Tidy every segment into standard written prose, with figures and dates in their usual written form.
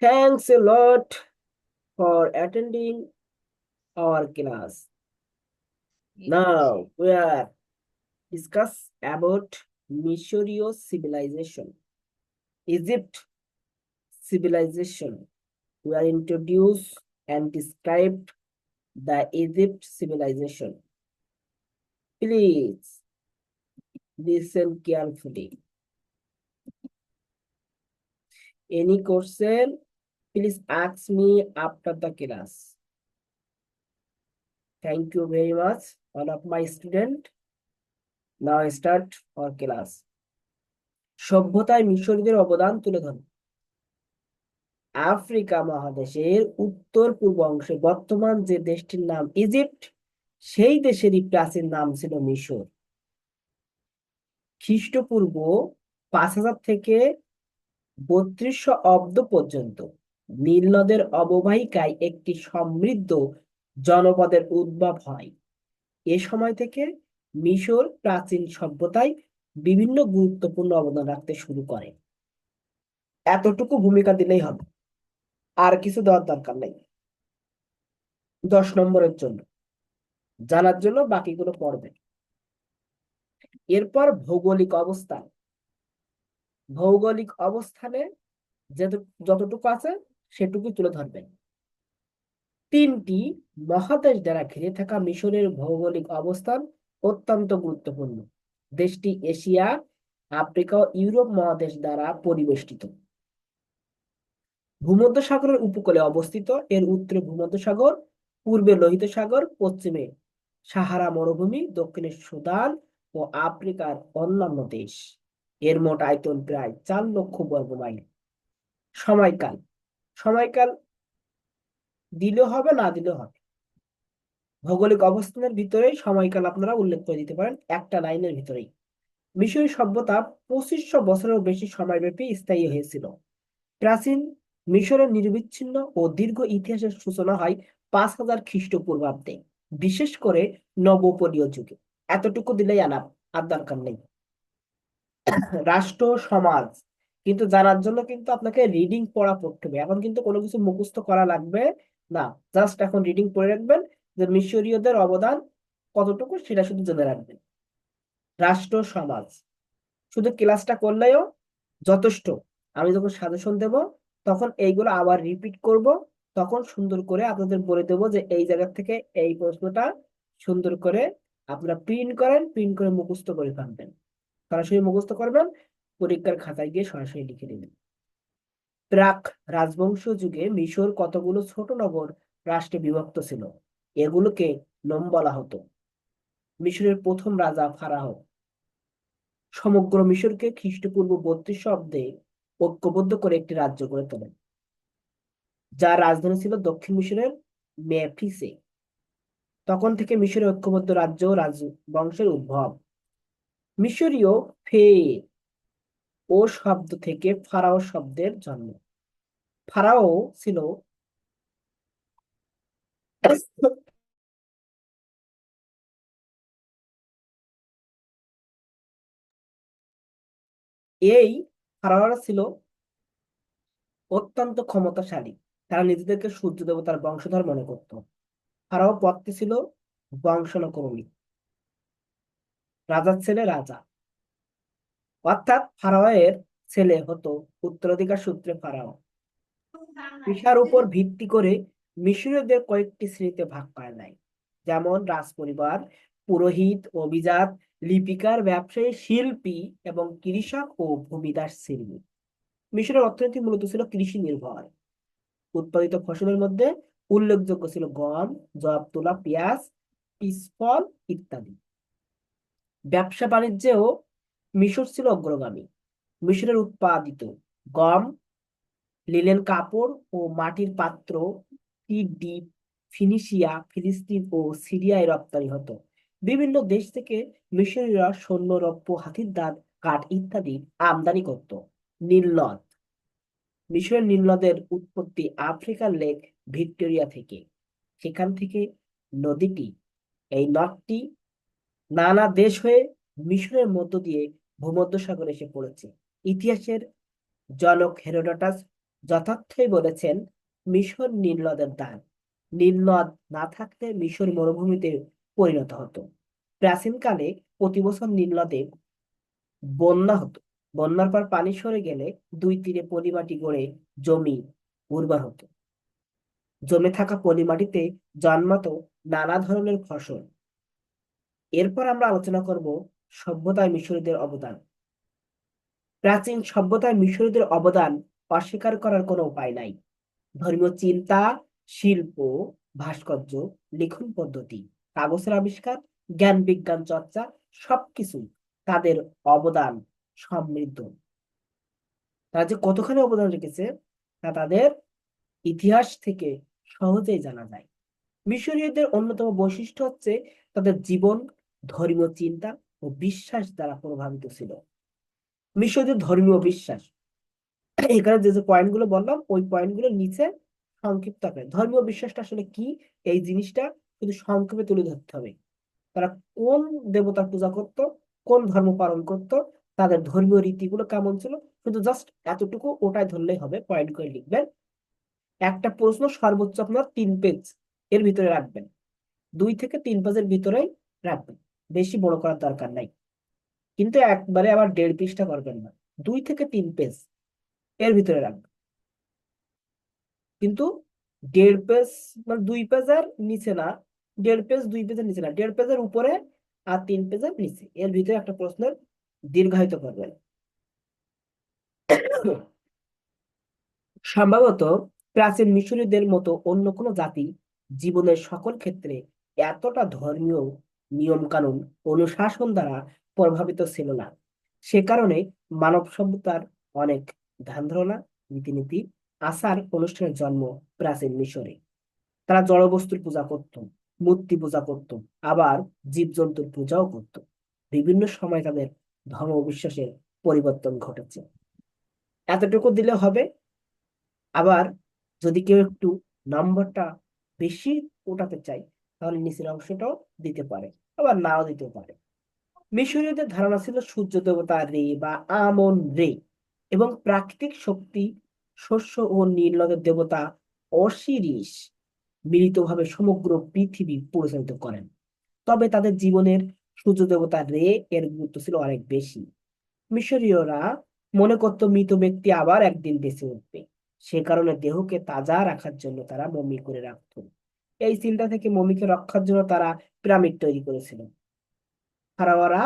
Thanks a lot for attending our class. Now we are discuss about Missouri civilization, Egypt civilization. We are introduce and describe the Egypt civilization. Please listen carefully. Any question, please ask me after the class. Thank you very much, all of my student. Now start our class. সভ্যতায় মিশরীয়দের অবদান তুলে ধরুন। Africa মহাদেশের উত্তর পূর্ব অংশে বর্তমান যে দেশটির নাম ইজিপ্ট, সেই দেশেরই প্রাচীন নাম ছিল মিশর। খ্রিস্টপূর্ব 5000 থেকে 3200 অব্দ পর্যন্ত নীল নদের অববাহিকায় একটি সমৃদ্ধ জনপদের উদ্ভব হয়। এ সময় থেকে মিশর প্রাচীন সভ্যতায় বিভিন্ন গুরুত্বপূর্ণ অবদান রাখতে শুরু করে। এতটুকু ভূমিকা দিলেই হবে, আর কিছু দেওয়ার দরকার নেই। 10 নম্বরের জন্য জানার জন্য বাকিগুলো পড়বে। এরপর ভৌগোলিক অবস্থান। ভৌগোলিক অবস্থানে যতটুকু আছে সেটুকু তুলে ধরবেন। 3টি মহাদেশ দ্বারা ঘিরে থাকা মিশরের ভৌগোলিক অবস্থান অত্যন্ত গুরুত্বপূর্ণ। দেশটি এশিয়া, আফ্রিকা ও ইউরোপ মহাদেশ দ্বারা পরিবেষ্টিত। ভূমধ্যসাগরের উপকূলে অবস্থিত। এর উত্তরে ভূমধ্যসাগর, পূর্বে লোহিত সাগর, পশ্চিমে সাহারা মরুভূমি, দক্ষিণে সুদান ও আফ্রিকার অন্যান্য দেশ। এর মোট আয়তন প্রায় 4 লক্ষ বর্গ মাইল। সময়কাল। সময়কাল দিলেও হবে, না দিলেও হবে। ভৌগোলিক অবস্থানের ভিতরে সময়কাল আপনারা উল্লেখ করে দিতে পারেন একটা লাইনের ভিতরেই। মিশরীয় সভ্যতা 2500 বছরেরও বেশি সময়ব্যাপী স্থায়ী হয়েছিল। প্রাচীন মিশরের নিরবিচ্ছিন্ন ও দীর্ঘ ইতিহাসের সূচনা হয় 5000 খ্রিস্টপূর্বাব্দে, বিশেষ করে নবোপরীয় যুগে। এতটুকু দিলেই আনাপ, আর দরকার নেই। রাষ্ট্র সমাজ কিন্তু জানার জন্য কিন্তু আপনাকে রিডিং পড়া পড়তে হবে। এখন কিন্তু কোনো কিছু মুখস্থ করা লাগবে না, জাস্ট এখন রিডিং পড়ে রাখবেন যে মিশরীয়দের অবদান কতটুকু সেটা শুধু জেনে রাখবেন। রাষ্ট্র সমাজ শুধু ক্লাসটা করলেও যথেষ্ট। আমি যখন সাজেশন দেব তখন এইগুলো আবার রিপিট করব, তখন সুন্দর করে আপনাদের বলে দেবো যে এই জায়গা থেকে এই প্রশ্নটা সুন্দর করে আপনারা প্রিন্ট করেন, প্রিন্ট করে মুখস্থ করে ফেলবেন। সরাসরি মুখস্থ করবেন, পরীক্ষার খাতায় গিয়ে সরাসরি লিখে নেবেন। প্রাক রাজবংশ যুগে মিশর কতগুলো ছোট নগর রাষ্ট্রে বিভক্ত ছিল। এগুলোকে নোম বলা হতো। মিশরের প্রথম রাজা ফারাহ সমগ্র মিশরকে খ্রিস্টপূর্ব 3200 অব্দে ঐক্যবদ্ধ করে একটি রাজ্য গড়ে তোলেন, যার রাজধানী ছিল দক্ষিণ মিশরের মেফিসে। তখন থেকে মিশরের ঐক্যবদ্ধ রাজ্য রাজবংশের উদ্ভব। মিশরীয় ফে ও শব্দ থেকে ফারাও শব্দের জন্ম। ফারাও ছিল এই ফারাওরা ছিল অত্যন্ত ক্ষমতাশালী। তারা নিজেদেরকে সূর্য দেবতার বংশধর মনে করত। ফারাও পদটি ছিল বংশানুক্রমিক, রাজার ছেলে রাজা, অর্থাৎ ফারাওয়ের ছেলে হতো উত্তরাধিকার সূত্রে ফারাও। পেশার উপর ভিত্তি করে মিশরীয়দের কয়েকটি শ্রেণীতে ভাগ করা যায়, যেমন রাজপরিবার, পুরোহিত, অভিজাত, লিপিকার, ব্যবসায়ী, শিল্পী এবং কৃষক ও ভূমিদাস শ্রেণী। মিশরের অর্থনীতি মূলত ছিল কৃষি নির্ভর। উৎপাদিত ফসলের মধ্যে উল্লেখযোগ্য ছিল গম, জব, তুলা, পেঁয়াজ, পিসফল ইত্যাদি। ব্যবসা বাণিজ্যেও মিশর ছিল অগ্রগামী। মিশরের উৎপাদিত গম, লিনেন কাপড় ও মাটির পাত্র দ্বীপ ফিনিশিয়া, ফিলিস্তিন ও সিরিয়ায় রপ্তানি হতো। বিভিন্ন দেশ থেকে মিশরীয়রা সৈন্য, রৌপ্য, হাতির দাঁত, কাঠ ইত্যাদি আমদানি করত। নীল নদ। মিশরের নীল নদের উৎপত্তি আফ্রিকার লেক ভিক্টোরিয়া থেকে। সেখান থেকে নদীটি, এই নদটি নানা দেশ হয়ে মিশরের মধ্য দিয়ে ভূমধ্যসাগরে এসে পড়েছে। ইতিহাসের জনক হেরোডোটাস যথার্থই বলেছেন, মিশর নীল নদের দান। নীল নদ না থাকলে মিশর মরুভূমিতে পরিণত হতো। প্রাচীনকালে প্রতি বছর নীল নদে বন্যা হতো। বন্যার পর পানি সরে গেলে দুই তীরে পলিমাটি গড়ে জমি উর্বর হতো। জমে থাকা পলিমাটিতে জন্মাতো নানা ধরনের ফসল। এরপর আমরা আলোচনা করব সভ্যতায় মিশরীয়দের অবদান। প্রাচীন সভ্যতায় মিশরীয়দের অবদান অস্বীকার করার কোনো উপায় নাই। ধর্মীয় চিন্তা, শিল্প, ভাস্কর্য, লিখন পদ্ধতি, কাগজের আবিষ্কার, জ্ঞান বিজ্ঞান চর্চা, সবকিছু তাদের অবদান সমৃদ্ধ। তারা যে কতখানি অবদান রেখেছে তা তাদের ইতিহাস থেকে সহজেই জানা যায়। মিশরীয়দের অন্যতম বৈশিষ্ট্য হচ্ছে তাদের জীবন ধর্মীয় চিন্তা ও বিশ্বাস দ্বারা প্রভাবিত ছিল। মিশরীয়দের ধর্মীয় বিশ্বাস, এখানে যে যে পয়েন্ট গুলো বললাম ওই পয়েন্ট গুলো নিচে সংক্ষিপ্ত আকারে, ধর্মীয় বিশ্বাসটা আসলে কি এই জিনিসটা শুধু সংক্ষেপে তুলে ধরতে হবে। তারা কোন দেবতার পূজা করত, কোন ধর্ম পালন করত, তাদের ধর্মীয় রীতিগুলো কেমন ছিল, শুধু জাস্ট এতটুকু ওটাই ধরলেই হবে। পয়েন্ট করে লিখবেন। একটা প্রশ্ন সর্বোচ্চ আপনার 3 পেজ এর ভিতরে রাখবেন, 2 থেকে 3 পেজের ভিতরেই রাখবেন, বেশি বড় করার দরকার নাই। কিন্তু একবারে আবার 1.5 পৃষ্ঠা করবেন না, 2 থেকে 3 পেজ এর ভিতরে রাখবেন। কিন্তু 1.5 পেজ মানে 2 পেজের নিচে না, 1.5 পেজ 2 পেজের নিচে না, 1.5 পেজের উপরে আর 3 পেজের নিচে, এর ভিতরে একটা প্রশ্নের দীর্ঘায়িত করবেন। সম্ভবত প্রাচীন মিশরীয়দের মতো অন্য কোনো জাতি জীবনের সকল ক্ষেত্রে এতটা ধর্মীয় নিয়ম কানুন অনুশাসন দ্বারা প্রভাবিত ছিল না। সে কারণে মানব সভ্যতার অনেক ধ্যান ধারণা, রীতিনীতি, আচার অনুষ্ঠানের জন্ম প্রাচীন মিশরে। তারা জড়বস্তুর পূজা করত, মূর্তি পূজা করত, আবার জীবজন্তুর পূজাও করত। বিভিন্ন সময় তাদের ধর্ম বিশ্বাসের পরিবর্তন ঘটেছে। এতটুকু দিলে হবে। আবার যদি কেউ একটু নম্বরটা বেশি ওঠাতে চায় তাহলে নিচের অংশটাও দিতে পারে, আবার নাও দিতে পারে। মিশরীয়দের ধারণা ছিল সূর্য দেবতা রে বা আমন রে এবং প্রাকৃতিক শক্তি শস্য ও নীল নদের দেবতা অসিরিস মিলিতভাবে সমগ্র পৃথিবী পরিচালিত করেন। তবে তাদের জীবনের সূর্য দেবতা রে এর গুরুত্ব ছিল অনেক বেশি। মিশরীয়রা মনে করত মৃত ব্যক্তি আবার একদিন বেঁচে উঠবে। সে কারণে দেহকে তাজা রাখার জন্য তারা মমি করে রাখত। এই চিন্তা থেকে মমিকে রক্ষার জন্য তারা পিরামিড তৈরি করেছিল। ফারাওয়ারা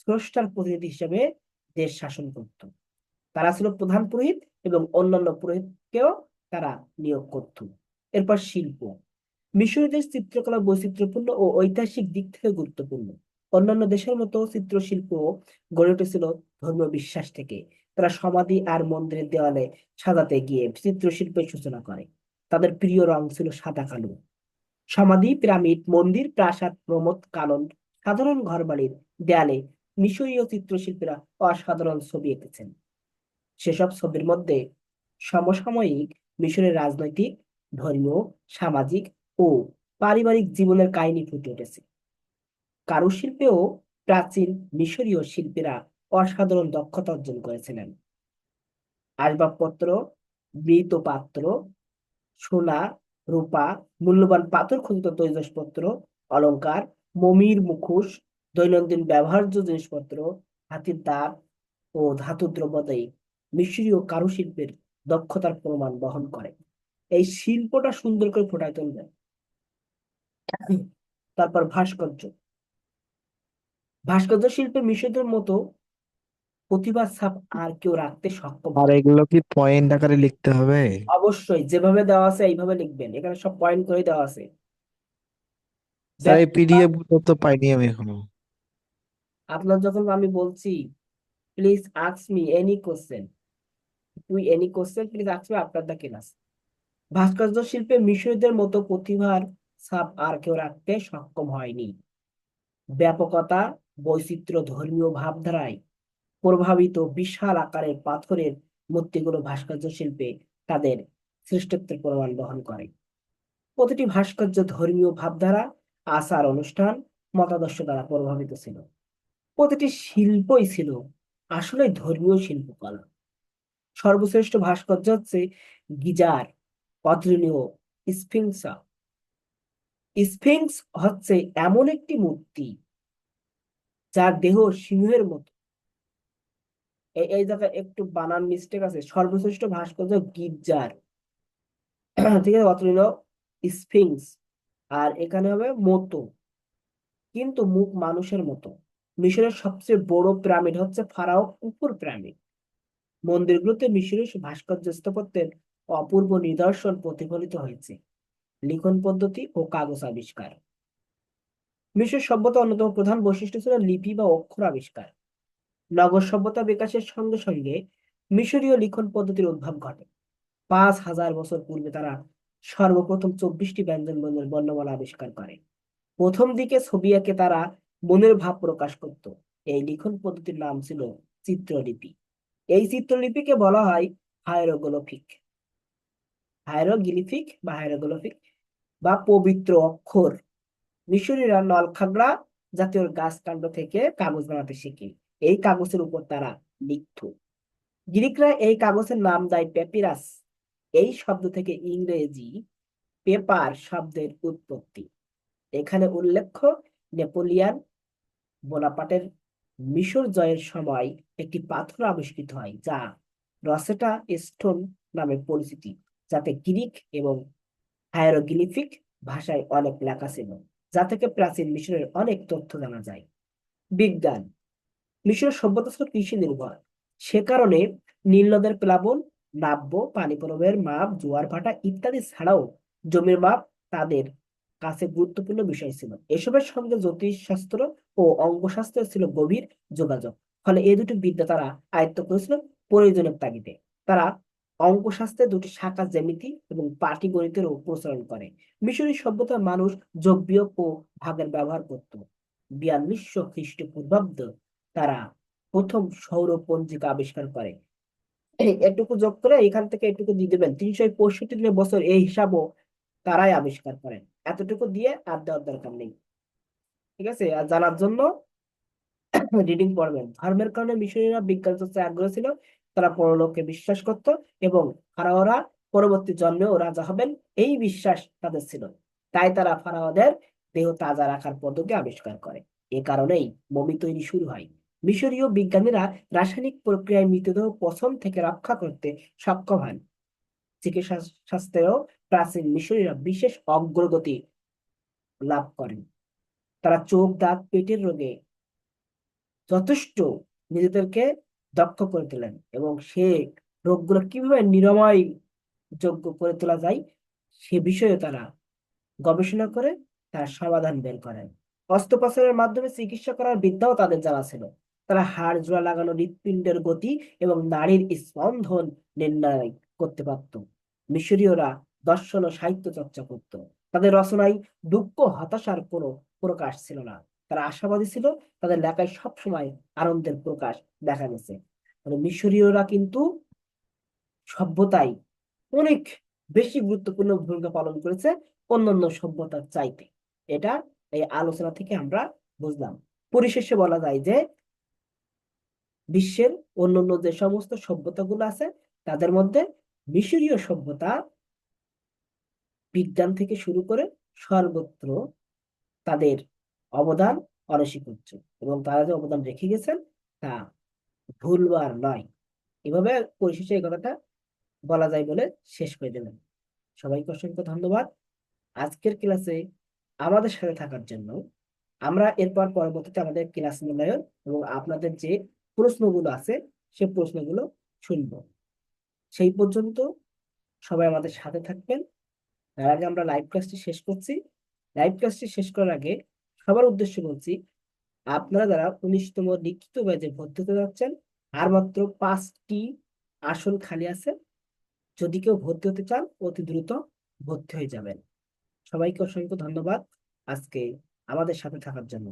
স্রষ্টার প্রতিনিধি হিসেবে দেশ শাসন করত। তারা ছিল প্রধান পুরোহিত এবং অন্যান্য পুরোহিতকেও তারা নিয়োগ করত। এরপর শিল্প। মিশরীয়দের চিত্রকলা বৈচিত্র্যপূর্ণ ও ঐতিহাসিক দিক থেকে গুরুত্বপূর্ণ। অন্যান্য দেশের মতো চিত্রশিল্প গড়ে উঠেছিল ধর্মীয় বিশ্বাস থেকে। তারা সমাধি আর মন্দিরের দেওয়ালে সাজাতে গিয়ে চিত্রশিল্পের সূচনা করে। তাদের প্রিয় রং ছিল সাদা কালো। সমাধি, পিরামিড, মন্দির, প্রাসাদ, প্রমোদ কানন, সাধারণ ঘরবাড়ির দেয়ালে মিশরীয় চিত্রশিল্পীরা অসাধারণ ছবি এঁকেছেন। সেসব ছবির মধ্যে সমসাময়িক মিশরের রাজনৈতিক, ধর্মীয়, সামাজিক ও পারিবারিক জীবনের কাহিনী ফুটে উঠেছে। কারুশিল্পেও প্রাচীন মিশরীয় শিল্পীরা অসাধারণ দক্ষতা অর্জন করেছিলেন। আসবাবপত্র, মৃৎপাত্র, সোনা, রূপা, মূল্যবান পাথর খচিত তৈজসপত্র, অলংকার, মমির মুখোশ, দৈনন্দিন ব্যবহার্য জিনিসপত্র, হাতির দাঁত ও ধাতু দ্রব্যাদি মিশরীয় কারুশিল্পের দক্ষতার প্রমাণ বহন করে। এই শিল্পটা সুন্দর করে ফুটায় তুলবে। তারপর ভাস্কর্য। ভাস্কর্য শিল্পে মিশরীয়দের মতো প্রতিভার ছাপ আর কেউ রাখতে সক্ষম আর হয়। এগুলো কি পয়েন্ট আকারে লিখতে হবে? অবশ্যই যেভাবে দেওয়া আছে এইভাবে লিখবেন, এখানে সব পয়েন্ট করে দেওয়া আছে। স্যার এই ব্যাখ্যা। পিডিএফ গুলো তো পাইনি আমি এখনো। আপনার যখন আমি বলছি please ask me any question, তুই any question please ask me after the class. ভাস্কর্য শিল্পে মিশরীয়দের মতো প্রতিভার ছাপ আর কেউ রাখতে সক্ষম হয়নি। ব্যাপকতা, বৈচিত্র্য, ধর্মীয় ভাবধারায় প্রভাবিত বিশাল আকারের পাথরের মূর্তিগুলো ভাস্কর্য শিল্পে তাদের শ্রেষ্ঠত্বের প্রমাণ বহন করে। প্রতিটি ভাস্কর্য ধর্মীয় ভাবধারা, আচার অনুষ্ঠান, মতাদর্শ দ্বারা প্রভাবিত ছিল। প্রতিটি শিল্পই ছিল আসলে ধর্মীয় শিল্পকলা। সর্বশ্রেষ্ঠ ভাস্কর্য হচ্ছে গিজার, অতুলনীয় স্ফিংস। স্ফিংস হচ্ছে এমন একটি মূর্তি যার দেহ সিংহের মতো। এই জায়গায় একটু বানান মিস্টেক আছে, সর্বশ্রেষ্ঠ ভাস্কর্য গির্জার, ঠিক আছে, অতুলনীয় স্ফিংস। আর এখানে হবে মতো, কিন্তু মুখ মানুষের মতো। মিশরের সবচেয়ে বড় পিরামিড হচ্ছে ফারাও কুফুর পিরামিড। মন্দিরগুলোতে মিশরীয় ভাস্কর্য স্থাপত্যের অপূর্ব নিদর্শন প্রতিফলিত হয়েছে। লিখন পদ্ধতি ও কাগজ আবিষ্কার। মিশর সভ্যতা অন্যতম প্রধান বৈশিষ্ট্য ছিল লিপি বা অক্ষর আবিষ্কার। নগর সভ্যতা বিকাশের সঙ্গে সঙ্গে মিশরীয় লিখন পদ্ধতির উদ্ভব ঘটে। 5,000 বছর পূর্বে তারা সর্বপ্রথম 24টি ব্যঞ্জন বর্ণের বর্ণমালা আবিষ্কার করে। প্রথম দিকে ছবি এঁকে তারা মনের ভাব প্রকাশ করত। এই লিখন পদ্ধতির নাম ছিল চিত্রলিপি। এই চিত্রলিপিকে বলা হয় হায়ারোগ্লিফিক। হায়ারোগ্লিফিক বা পবিত্র অক্ষর। মিশরীয়রা নলখাগড়া জাতীয় গাছ কাণ্ড থেকে কাগজ বানাতে শিখে। এই কাগজের উপর তারা লিখত। গ্রিকরা এই কাগজের নাম দেয় প্যাপিরাস। এই শব্দ থেকে ইংরেজি পেপার শব্দের উৎপত্তি। এখানে উল্লেখ্য, নেপোলিয়ন বোনাপার্টের মিশর জয়ের সময় একটি পাথর আবিষ্কৃত হয় যা রসেটা স্টোন নামে পরিচিতি, যাতে গ্রিক এবং হায়ারোগ্লিফিক ভাষায় অনেক লেখা ছিল, যা থেকে প্রাচীন মিশরের অনেক তথ্য জানা যায়। বিজ্ঞান। মিশরের সভ্যতা ছিল কৃষি নির্ভর। সে কারণে নীল নদের প্লাবন, নাব্য পানি প্রবাহের মাপ, জোয়ার ভাটা ইত্যাদি ছাড়াও জমির মাপ তাদের কাছে গুরুত্বপূর্ণ বিষয় ছিল। এসবের সঙ্গে জ্যোতিষশাস্ত্র ও অঙ্কশাস্ত্রের ছিল গভীর যোগাযোগ। ফলে এই দুটি বিদ্যা তারা আয়ত্ত করেছিল প্রয়োজনের তাগিদে। তারা অঙ্কশাস্ত্রে দুটি শাখা জ্যামিতি এবং পাটিগণিতেরও প্রচলন করে। মিশরী সভ্যতার মানুষ যোগ বিয়োগ ও ভাগের ব্যবহার করত। 4200 খ্রিস্টপূর্বাব্দ তারা প্রথম সৌর পঞ্জিকা আবিষ্কার করে। এটুকু যোগ করে এখান থেকে এটুকু দিয়ে দেবেন, 365 বছর এই হিসাবও তারাই আবিষ্কার করেন। এতটুকু দিয়ে আর দেওয়ার দরকার নেই। ঠিক আছে, আর জানার জন্য রিডিং পড়বেন। ধর্মের কারণে মিশরীয়রা বিজ্ঞান চর্চায় আগ্রহ ছিল। তারা পরলোককে বিশ্বাস করত এবং ফারাওরা পরবর্তী জন্মেও রাজা হবেন, এই বিশ্বাস তাদের ছিল। তাই তারা ফারাওদের দেহ তাজা রাখার পদ্ধতি আবিষ্কার করে। এ কারণেই মমি তৈরি শুরু হয়। মিশরীয় বিজ্ঞানীরা রাসায়নিক প্রক্রিয়ায় মৃতদেহ পচন থেকে রক্ষা করতে সক্ষম হন। চিকিৎসা শাস্ত্রেও প্রাচীন মিশরীয়রা বিশেষ অগ্রগতি লাভ করেন। তারা চোখ, দাঁত, পেটের রোগে যথেষ্ট নিজেদেরকে দক্ষ করে তোলেন এবং সে রোগগুলো কিভাবে নিরাময় যোগ্য করে তোলা যায় সে বিষয়ে তারা গবেষণা করে তার সমাধান বের করেন। অস্ত্রোপচারের মাধ্যমে চিকিৎসা করার বিদ্যাও তাদের জানা ছিল। তারা হাড় জোড়া লাগানো, হৃৎপিণ্ডের গতি এবং নাড়ির স্পন্দন নির্ণয় করতে পারত। মিশরীয়রা দর্শন ও সাহিত্য চর্চা করত। তাদের রচনায় দুঃখ হতাশার কোনো প্রকাশ ছিল না, তারা আশাবাদী ছিল। তাদের লেখায় সবসময় আনন্দের প্রকাশ দেখা গেছে। মানে মিশরীয়রা কিন্তু সভ্যতায় অনেক বেশি গুরুত্বপূর্ণ ভূমিকা পালন করেছে অন্যান্য সভ্যতার চাইতে। এটা এই আলোচনা থেকে আমরা বুঝলাম। পরিশেষে বলা যায় যে বিশ্বের অন্যান্য যে সমস্ত সভ্যতাগুলো আছে তাদের মধ্যে মিশরীয় সভ্যতা বিজ্ঞান থেকে শুরু করে সর্বত্র তাদের অবদান অনস্বীকার্য, এবং তারা যে অবদান রেখে গেছেন তা ভুলবার নয়। এভাবে পরিশেষে এই কথাটা বলা যায় বলে শেষ করে দিলাম। সবাইকে অসংখ্য ধন্যবাদ আজকের ক্লাসে আমাদের সাথে থাকার জন্য। আমরা এরপর পরবর্তীতে আমাদের ক্লাস মূল্যায়ন এবং আপনাদের যে প্রশ্নগুলো আছে সে প্রশ্নগুলো শুনবো। সেই পর্যন্ত সবাই আমাদের সাথে থাকবেন। তার আগে আমরা লাইভ ক্লাসটি শেষ করছি। লাইভ ক্লাসটি শেষ করার আগে সবার উদ্দেশ্যে বলছি, আপনারা যারা 19তম লিখিত ব্যাচে ভর্তি হতে যাচ্ছেন, আর মাত্র 5টি আসন খালি আছে। যদি কেউ ভর্তি হতে চান অতি দ্রুত ভর্তি হয়ে যাবেন। সবাইকে অসংখ্য ধন্যবাদ আজকে আমাদের সাথে থাকার জন্য।